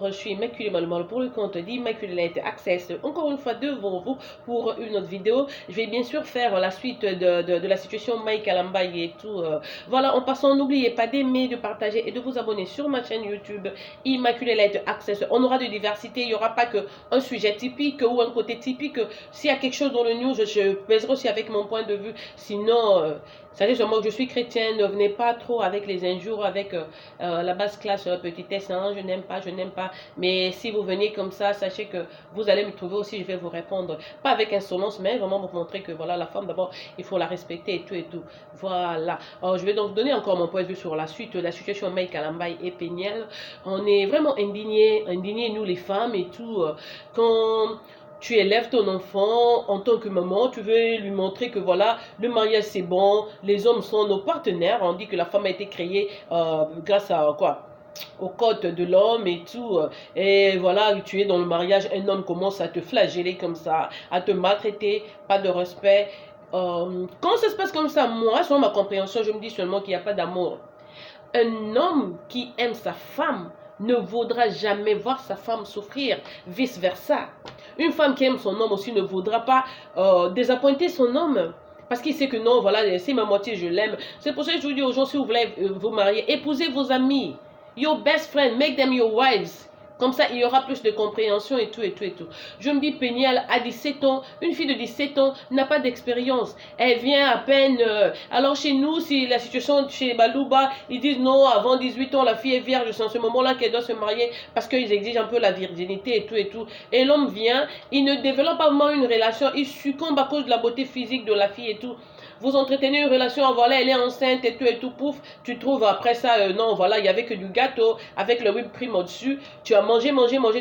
Bonjour, je suis Immaculée Malmal pour le compte d'Immaculate Access. Encore une fois devant vous pour une autre vidéo. Je vais bien sûr faire la suite de la situation Mike Alambaye et tout. Voilà, en passant, n'oubliez pas d'aimer, de partager et de vous abonner sur ma chaîne YouTube Immaculate Access. On aura de diversité, il n'y aura pas qu'un sujet typique ou un côté typique. S'il y a quelque chose dans le news, je pèserai aussi avec mon point de vue. Sinon, sachez seulement que je suis chrétienne, ne venez pas trop avec les injures, avec la basse classe, petitesse, hein, je n'aime pas, je n'aime pas. Mais si vous venez comme ça, sachez que vous allez me trouver aussi, je vais vous répondre. Pas avec insolence, mais vraiment vous montrer que voilà, la femme d'abord, il faut la respecter et tout et tout. Voilà. Alors, je vais donc donner encore mon point de vue sur la suite de la situation Mike Alambaye et Péniel. On est vraiment indignés, nous les femmes et tout. Quand tu élèves ton enfant en tant que maman, tu veux lui montrer que voilà, le mariage c'est bon, les hommes sont nos partenaires, on dit que la femme a été créée grâce à quoi? Au code de l'homme et tout, et voilà, tu es dans le mariage, un homme commence à te flageller comme ça, à te maltraiter, pas de respect. Quand ça se passe comme ça, moi, selon ma compréhension, je me dis seulement qu'il n'y a pas d'amour. Un homme qui aime sa femme ne voudra jamais voir sa femme souffrir, vice-versa. Une femme qui aime son homme aussi ne voudra pas désappointer son homme. Parce qu'il sait que non, voilà, c'est ma moitié, je l'aime. C'est pour ça que je vous dis aux gens, si vous voulez vous marier, épousez vos amis. Your best friend, make them your wives. Comme ça, il y aura plus de compréhension et tout, et tout, et tout. Je me dis, Péniel, à 17 ans, une fille de 17 ans n'a pas d'expérience. Elle vient à peine... alors chez nous, si la situation chez Balouba, ils disent non, avant 18 ans, la fille est vierge. C'est en ce moment-là qu'elle doit se marier parce qu'ils exigent un peu la virginité et tout, et tout. Et l'homme vient, il ne développe pas vraiment une relation. Il succombe à cause de la beauté physique de la fille et tout. Vous entretenez une relation, voilà, elle est enceinte et tout, pouf, tu trouves après ça, non, voilà, il n'y avait que du gâteau, avec le whipped cream au-dessus, tu as mangé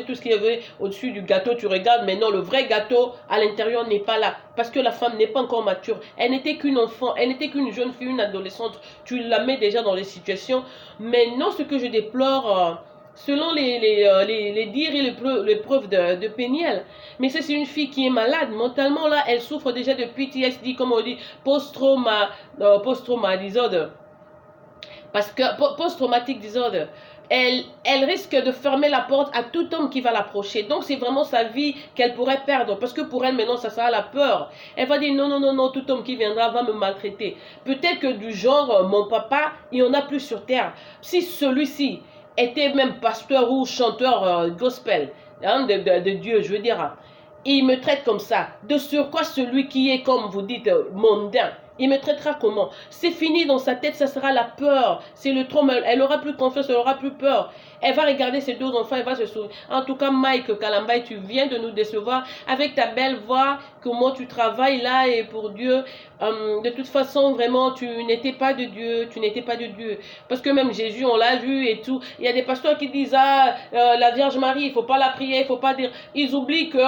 tout ce qu'il y avait au-dessus du gâteau, tu regardes, mais non, le vrai gâteau, à l'intérieur, n'est pas là, parce que la femme n'est pas encore mature, elle n'était qu'une enfant, elle n'était qu'une jeune fille, une adolescente, tu la mets déjà dans les situations, mais non, ce que je déplore... selon les dires et les preuves de Péniel. Mais c'est une fille qui est malade. Mentalement, là, elle souffre déjà de PTSD, comme on dit, post-trauma disorder. Parce que, post-traumatic disorder. Elle risque de fermer la porte à tout homme qui va l'approcher. Donc, c'est vraiment sa vie qu'elle pourrait perdre. Parce que pour elle, maintenant, ça sera la peur. Elle va dire, non, non, non, non, tout homme qui viendra va me maltraiter. Peut-être que du genre, mon papa, il y en a plus sur terre. Si celui-ci était même pasteur ou chanteur gospel hein, de Dieu, je veux dire, il me traite comme ça. De surcroît, celui qui est, comme vous dites, mondain, il me traitera comment? C'est fini dans sa tête, ça sera la peur. C'est le trauma. Elle aura plus confiance, elle aura plus peur. Elle va regarder ses deux enfants, elle va se souvenir. En tout cas, Mike Alambaye, tu viens de nous décevoir avec ta belle voix, comment tu travailles là et pour Dieu. De toute façon, vraiment, tu n'étais pas de Dieu, tu n'étais pas de Dieu. Parce que même Jésus, on l'a vu et tout. Il y a des pasteurs qui disent, ah, la Vierge Marie, il ne faut pas la prier, il ne faut pas dire. Ils oublient que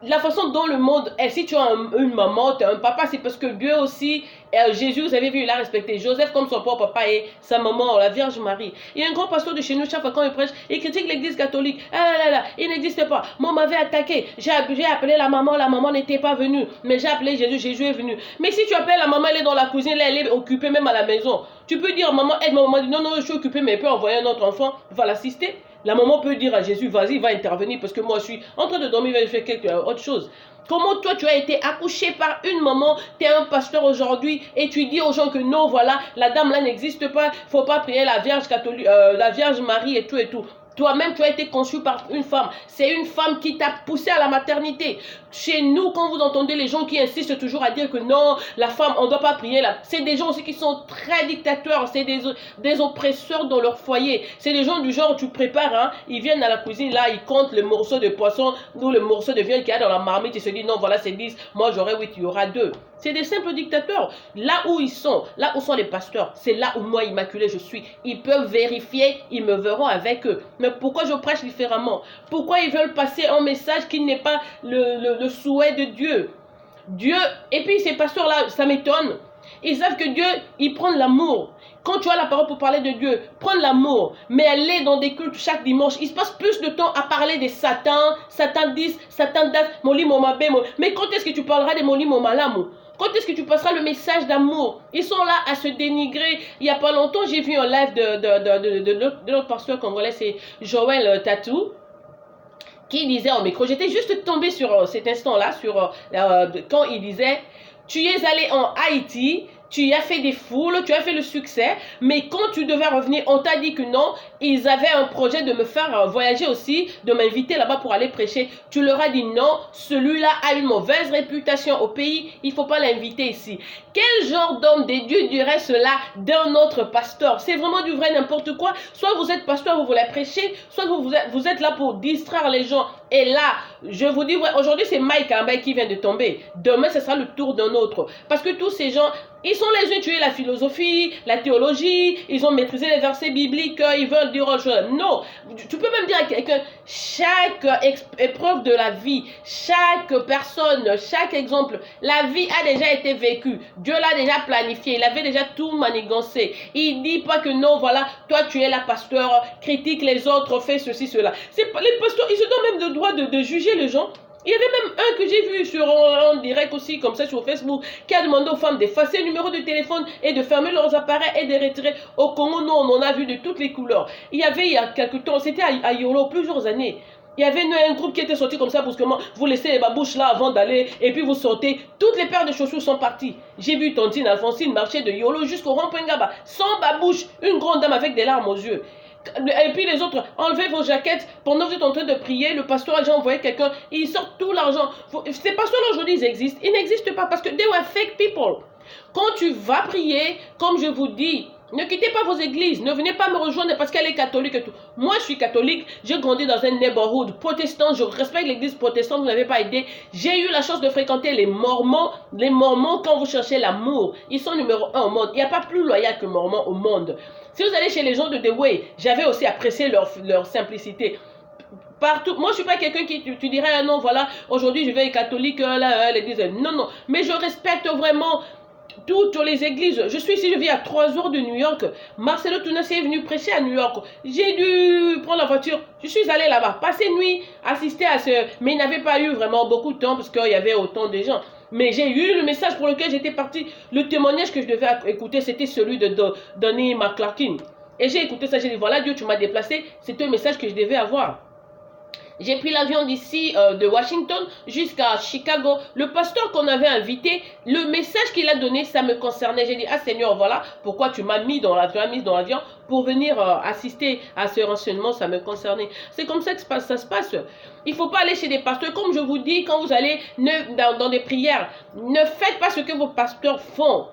la façon dont le monde est, si tu as une maman, tu as un papa, c'est parce que Dieu aussi, Jésus, vous avez vu, il a respecté Joseph comme son propre papa et sa maman, la Vierge Marie. Il y a un grand pasteur de chez nous, chaque fois quand il prêche, il critique l'église catholique. Ah là là, il n'existe pas. Moi, m'avait attaqué. J'ai appelé la maman n'était pas venue. Mais j'ai appelé Jésus, Jésus est venu. Mais si tu appelles la maman, elle est dans la cuisine, là, elle est occupée même à la maison. Tu peux dire, maman, aide-moi. Maman dit, non, non, je suis occupée, mais elle peut envoyer un autre enfant, va l'assister. La maman peut dire à Jésus, vas-y, va intervenir parce que moi, je suis en train de dormir, je vais faire quelque autre chose. Comment toi, tu as été accouché par une maman, tu es un pasteur aujourd'hui et tu dis aux gens que non, voilà, la dame là n'existe pas, il ne faut pas prier la Vierge catholique, la Vierge Marie et tout et tout. Toi-même, tu as été conçu par une femme. C'est une femme qui t'a poussé à la maternité. Chez nous, quand vous entendez les gens qui insistent toujours à dire que non, la femme, on ne doit pas prier là. C'est des gens aussi qui sont très dictateurs. C'est des oppresseurs dans leur foyer. C'est des gens du genre, tu prépares, hein, ils viennent à la cuisine, là, ils comptent le morceau de poisson ou le morceau de viande qu'il y a dans la marmite. Ils se disent non, voilà, c'est 10. Moi, j'aurai 8, il y aura 2. C'est des simples dictateurs. Là où ils sont, là où sont les pasteurs, c'est là où moi, Immaculée, je suis. Ils peuvent vérifier, ils me verront avec eux. Mais pourquoi je prêche différemment? Pourquoi ils veulent passer un message qui n'est pas le souhait de Dieu? Dieu, et puis ces pasteurs-là, ça m'étonne. Ils savent que Dieu, il prend l'amour. Quand tu as la parole pour parler de Dieu, prends l'amour. Mais aller dans des cultes chaque dimanche, il se passe plus de temps à parler des Satan, Satan 10, Satan 10, Moli Momabé. Mais quand est-ce que tu parleras de Moli Momalamou? Quand est-ce que tu passeras le message d'amour? Ils sont là à se dénigrer. Il n'y a pas longtemps, j'ai vu un live de notre pasteur congolais, c'est Joël Tatou, qui disait au micro, j'étais juste tombée sur cet instant-là, quand il disait, tu es allé en Haïti, tu y as fait des foules, tu as fait le succès, mais quand tu devais revenir, on t'a dit que non, ils avaient un projet de me faire voyager aussi, de m'inviter là-bas pour aller prêcher. Tu leur as dit non, celui-là a une mauvaise réputation au pays, il ne faut pas l'inviter ici. Quel genre d'homme de Dieu dirait cela d'un autre pasteur? C'est vraiment du vrai n'importe quoi. Soit vous êtes pasteur, vous voulez prêcher, soit vous êtes là pour distraire les gens. Et là, je vous dis, aujourd'hui c'est Mike Ambay qui vient de tomber. Demain, ce sera le tour d'un autre. Parce que tous ces gens, ils sont les yeux tués la philosophie, la théologie, ils ont maîtrisé les versets bibliques, ils veulent dire autre chose. Non, tu peux même dire à quelqu'un, chaque épreuve de la vie, chaque personne, chaque exemple, la vie a déjà été vécue. Dieu l'a déjà planifié, il avait déjà tout manigancé. Il ne dit pas que non, voilà, toi tu es la pasteur, critique les autres, fais ceci, cela. Les pasteurs, ils se donnent même le droit de juger les gens. Il y avait même un que j'ai vu sur en direct aussi, comme ça sur Facebook, qui a demandé aux femmes d'effacer le numéro de téléphone et de fermer leurs appareils et de retirer. Au Congo, non, on en a vu de toutes les couleurs. Il y avait il y a quelques temps, c'était à Yolo, plusieurs années. Il y avait un groupe qui était sorti comme ça brusquement. Vous laissez les babouches là avant d'aller et puis vous sortez. Toutes les paires de chaussures sont parties. J'ai vu Tantine Alphonsine marcher de Yolo jusqu'au rond-point Gaba. Sans babouche, une grande dame avec des larmes aux yeux. Et puis les autres, enlevez vos jaquettes. Pendant que vous êtes en train de prier, le pasteur a déjà envoyé quelqu'un. Il sort tout l'argent. Ces pasteurs aujourd'hui, ils existent. Ils n'existent pas parce que they were fake people. Quand tu vas prier, comme je vous dis, ne quittez pas vos églises. Ne venez pas me rejoindre parce qu'elle est catholique et tout. Moi, je suis catholique. J'ai grandi dans un neighborhood protestant. Je respecte l'église protestante. Vous n'avez pas aidé. J'ai eu la chance de fréquenter les Mormons. Les Mormons, quand vous cherchez l'amour, ils sont numéro 1 au monde. Il n'y a pas plus loyal que Mormons au monde. Si vous allez chez les gens de The Way, j'avais aussi apprécié leur simplicité. Partout, moi je suis pas quelqu'un qui tu dirais ah non voilà aujourd'hui je vais être catholique là l'église non mais je respecte vraiment toutes les églises. Je suis ici, je vis à 3 heures de New York. Marcelo Tunasi est venu prêcher à New York. J'ai dû prendre la voiture. Je suis allé là-bas, passer nuit, assister à ce... Mais il n'avait pas eu vraiment beaucoup de temps parce qu'il y avait autant de gens. Mais j'ai eu le message pour lequel j'étais parti. Le témoignage que je devais écouter, c'était celui de Donnie McClarkin. Et j'ai écouté ça, j'ai dit, voilà Dieu, tu m'as déplacé. C'était un message que je devais avoir. J'ai pris l'avion d'ici, de Washington, jusqu'à Chicago. Le pasteur qu'on avait invité, le message qu'il a donné, ça me concernait. J'ai dit, ah Seigneur, voilà pourquoi tu m'as mis dans l'avion pour venir assister à ce renseignement, ça me concernait. C'est comme ça que ça se passe. Il ne faut pas aller chez des pasteurs. Comme je vous dis, quand vous allez dans des prières, ne faites pas ce que vos pasteurs font.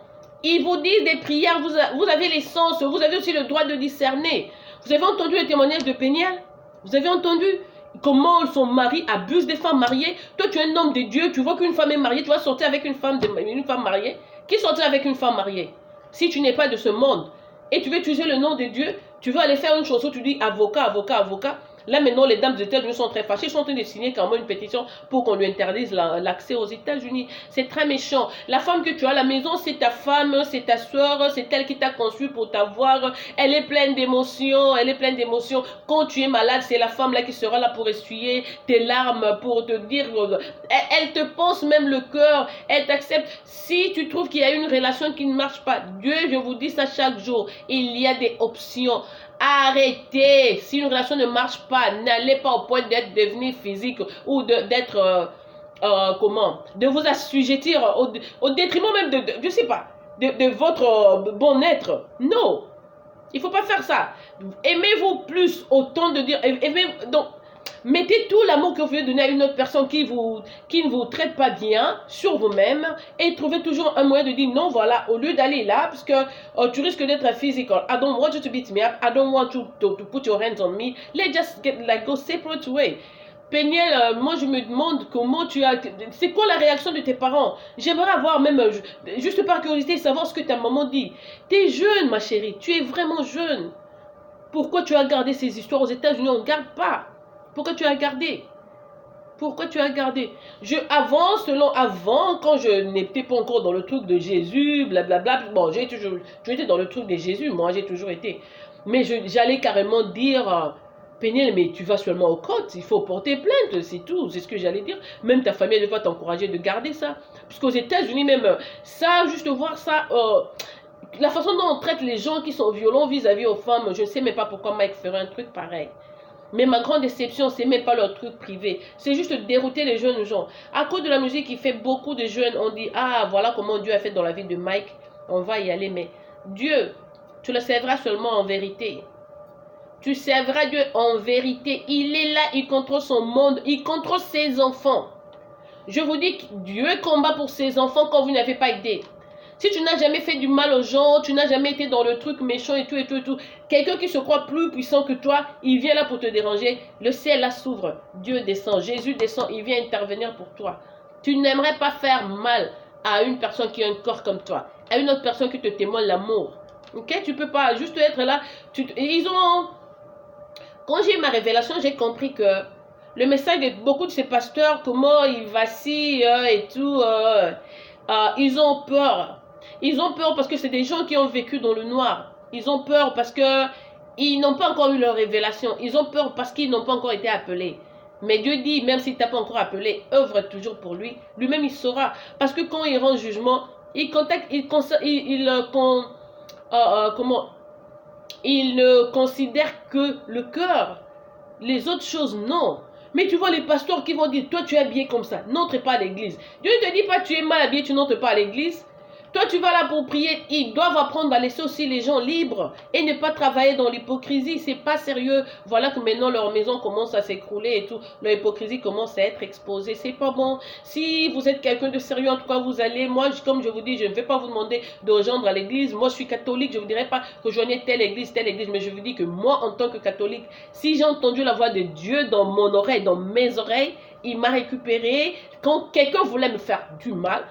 Ils vous disent des prières, vous avez l'essence, vous avez aussi le droit de discerner. Vous avez entendu le témoignage de Péniel? Vous avez entendu comment son mari abuse des femmes mariées? Toi, tu es un homme de Dieu, tu vois qu'une femme est mariée, tu vas sortir avec une femme mariée. Qui sortit avec une femme mariée? Si tu n'es pas de ce monde et tu veux utiliser le nom de Dieu, tu veux aller faire une chose où tu dis avocat, avocat, avocat. Là maintenant, les dames des États-Unis sont très fâchées, ils sont en train de signer quand même une pétition pour qu'on lui interdise l'accès aux États-Unis. C'est très méchant. La femme que tu as à la maison, c'est ta femme, c'est ta soeur, c'est elle qui t'a conçu pour t'avoir. Elle est pleine d'émotions, elle est pleine d'émotions. Quand tu es malade, c'est la femme là qui sera là pour essuyer tes larmes, pour te dire... Elle te pense même le cœur, elle t'accepte. Si tu trouves qu'il y a une relation qui ne marche pas, Dieu, je vous dis ça chaque jour, il y a des options. Arrêtez. Si une relation ne marche pas, n'allez pas au point d'être devenu physique ou d'être de vous assujettir au détriment même je sais pas, de votre bon-être. Non, il ne faut pas faire ça. Aimez-vous plus autant de dire, donc mettez tout l'amour que vous voulez donner à une autre personne qui ne vous traite pas bien sur vous-même et trouvez toujours un moyen de dire non, voilà, au lieu d'aller là, parce que tu risques d'être physical. I don't want you to beat me up. I don't want you to put your hands on me. Let's just go separate way. Péniel, moi je me demande comment tu as... C'est quoi la réaction de tes parents? J'aimerais avoir même, juste par curiosité, savoir ce que ta maman dit. Tu es jeune, ma chérie. Tu es vraiment jeune. Pourquoi tu as gardé ces histoires aux États-Unis? On ne garde pas. Pourquoi tu as gardé? Pourquoi tu as gardé? Avant, quand je n'étais pas encore dans le truc de Jésus, blablabla. Bon, j'ai été dans le truc de Jésus, moi j'ai toujours été. Mais j'allais carrément dire Péniel, mais tu vas seulement au côte, il faut porter plainte, c'est tout, c'est ce que j'allais dire. Même ta famille devrait t'encourager de garder ça. Puisqu'aux États-Unis, même ça, juste voir ça, la façon dont on traite les gens qui sont violents vis-à-vis aux femmes, je ne sais même pas pourquoi Mike ferait un truc pareil. Mais ma grande déception, c'est même pas leur truc privé. C'est juste dérouter les jeunes gens. À cause de la musique, il fait beaucoup de jeunes. On dit, ah, voilà comment Dieu a fait dans la vie de Mike. On va y aller. Mais Dieu, tu le serviras seulement en vérité. Tu serviras Dieu en vérité. Il est là, il contrôle son monde, il contrôle ses enfants. Je vous dis que Dieu combat pour ses enfants quand vous n'avez pas aidé. Si tu n'as jamais fait du mal aux gens, tu n'as jamais été dans le truc méchant et tout et tout et tout, quelqu'un qui se croit plus puissant que toi, il vient là pour te déranger, le ciel là s'ouvre, Dieu descend, Jésus descend, il vient intervenir pour toi. Tu n'aimerais pas faire mal à une personne qui a un corps comme toi, à une autre personne qui te témoigne l'amour. Ok, tu peux pas juste être là. Quand j'ai eu ma révélation, j'ai compris que le message de beaucoup de ces pasteurs, comment ils vacillent et tout, ils ont peur. Ils ont peur parce que c'est des gens qui ont vécu dans le noir. Ils ont peur parce que ils n'ont pas encore eu leur révélation. Ils ont peur parce qu'ils n'ont pas encore été appelés. Mais Dieu dit, même s'il t'a pas encore appelé, œuvre toujours pour lui. Lui-même, il saura. Parce que quand il rend jugement, il contacte, comment, il ne considère que le cœur. Les autres choses, non. Mais tu vois les pasteurs qui vont dire, toi tu es habillé comme ça, n'entre pas à l'église. Dieu ne te dit pas, tu es mal habillé, tu n'entres pas à l'église. Toi tu vas là pour prier. Ils doivent apprendre à laisser aussi les gens libres et ne pas travailler dans l'hypocrisie. C'est pas sérieux. Voilà que maintenant leur maison commence à s'écrouler et tout. Leur hypocrisie commence à être exposée. C'est pas bon. Si vous êtes quelqu'un de sérieux, en tout cas vous allez. Moi, comme je vous dis, je ne vais pas vous demander de rejoindre à l'église. Moi je suis catholique. Je ne vous dirai pas rejoignez telle église. Mais je vous dis que moi en tant que catholique, si j'ai entendu la voix de Dieu dans mon oreille, dans mes oreilles, il m'a récupéré. Quand quelqu'un voulait me faire du mal,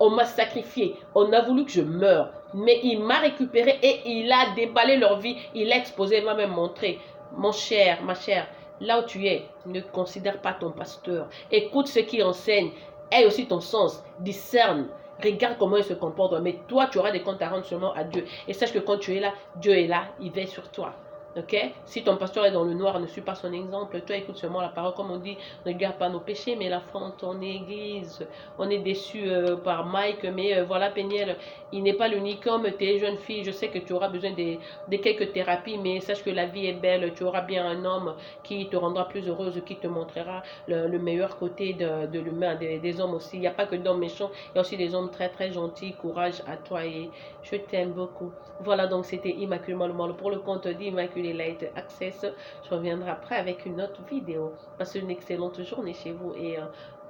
on m'a sacrifié, on a voulu que je meure. Mais il m'a récupéré et il a déballé leur vie. Il a exposé, il m'a même montré. Mon cher, ma chère, là où tu es, ne considère pas ton pasteur. Écoute ce qu'il enseigne. Aie aussi ton sens. Discerne. Regarde comment il se comporte. Mais toi, tu auras des comptes à rendre seulement à Dieu. Et sache que quand tu es là, Dieu est là. Il veille sur toi. Ok? Si ton pasteur est dans le noir, ne suis pas son exemple. Toi, écoute seulement la parole. Comme on dit, ne garde pas nos péchés, mais la foi en ton église. On est déçu par Mike, mais voilà, Péniel, il n'est pas l'unique homme. Tu es jeune fille, je sais que tu auras besoin de quelques thérapies, mais sache que la vie est belle. Tu auras bien un homme qui te rendra plus heureuse, qui te montrera le meilleur côté de l'humain, des hommes aussi. Il n'y a pas que d'hommes méchants, il y a aussi des hommes très très gentils. Courage à toi et je t'aime beaucoup. Voilà, donc c'était Immaculée Malumalo pour le compte d'Immaculée Light Access. Je reviendrai après avec une autre vidéo. Passez une excellente journée chez vous et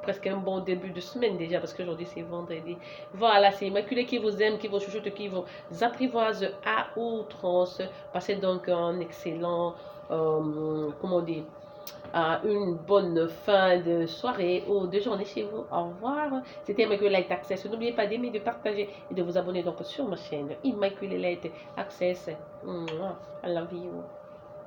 presque un bon début de semaine déjà parce qu'aujourd'hui c'est vendredi. Voilà, c'est Immaculée qui vous aime, qui vous chuchote, qui vous apprivoise à outrance. Passez donc un excellent, comment on dit, une bonne fin de soirée ou de journée chez vous. Au revoir. C'était Immaculée Light Access. N'oubliez pas d'aimer, de partager et de vous abonner donc sur ma chaîne Immaculée Light Access. I love you.